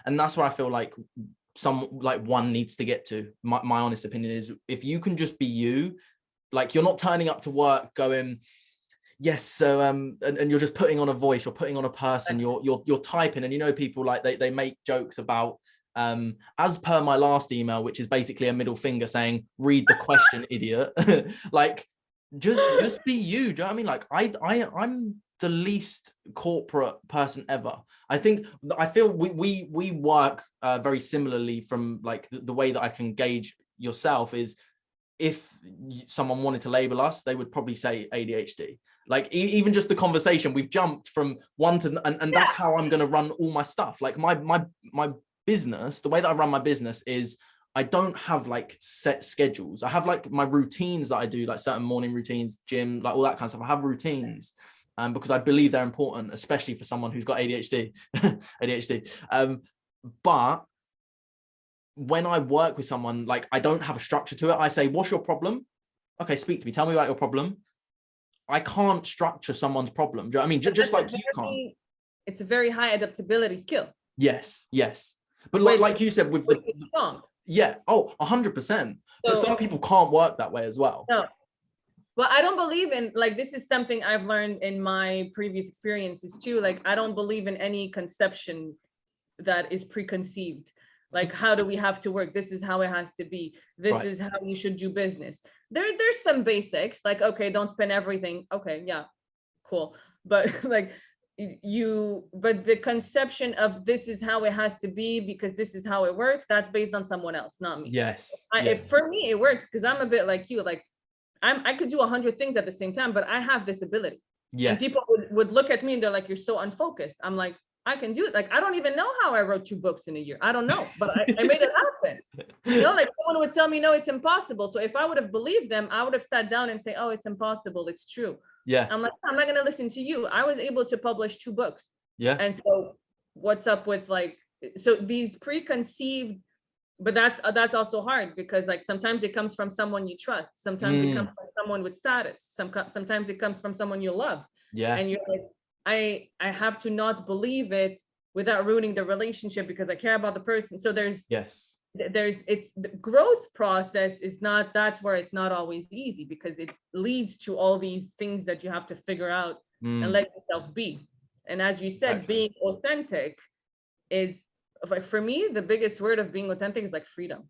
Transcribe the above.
And that's where I feel like one needs to get to. My honest opinion is, if you can just be you, like you're not turning up to work going, yes, so and you're just putting on a voice, you're putting on a person, you're typing, and you know, people like they make jokes about as per my last email, which is basically a middle finger saying, read the question, idiot. Like just be you. Do you know what I mean? Like I'm the least corporate person ever. I feel we work very similarly, from like the way that I can gauge yourself is, if someone wanted to label us, they would probably say ADHD. Like even just the conversation, we've jumped from one to, and that's how I'm going to run all my stuff. Like my business, the way that I run my business is, I don't have like set schedules. I have like my routines that I do, like certain morning routines, gym, like all that kind of stuff. I have routines because I believe they're important, especially for someone who's got ADHD. But when I work with someone, like I don't have a structure to it. I say, what's your problem? Okay, speak to me. Tell me about your problem. I can't structure someone's problem. Do you know what I mean? Just like you can't. It's a very high adaptability skill. Yes. But like you said, with the strong. Yeah. Oh, 100%. But some people can't work that way as well. No. Well, I don't believe in, like, this is something I've learned in my previous experiences too. Like, I don't believe in any conception that is preconceived. Like, how do we have to work? This is how it has to be. This is how you should do business. There's some basics, like, okay, don't spend everything. Okay, yeah, cool. But like but the conception of this is how it has to be because this is how it works, that's based on someone else, not me. Yes. For me, it works because I'm a bit like you. Like, I could do 100 things at the same time, but I have this ability. Yes. And people would look at me and they're like, you're so unfocused. I'm like, I can do it. Like, I don't even know how I wrote 2 books in a year. I don't know, but I made it happen. You know, like someone would tell me, no, it's impossible. So if I would have believed them, I would have sat down and say, oh, it's impossible. It's true. Yeah. I'm like, I'm not going to listen to you. I was able to publish 2 books. Yeah. And so what's up with like, so these preconceived, but that's also hard because like sometimes it comes from someone you trust. Sometimes it comes from someone with status. Sometimes it comes from someone you love. Yeah. And you're like, I have to not believe it without ruining the relationship because I care about the person. So it's the growth process is not, that's where it's not always easy because it leads to all these things that you have to figure out and let yourself be. And as you said, being authentic is, like, for me, the biggest word of being authentic is like freedom.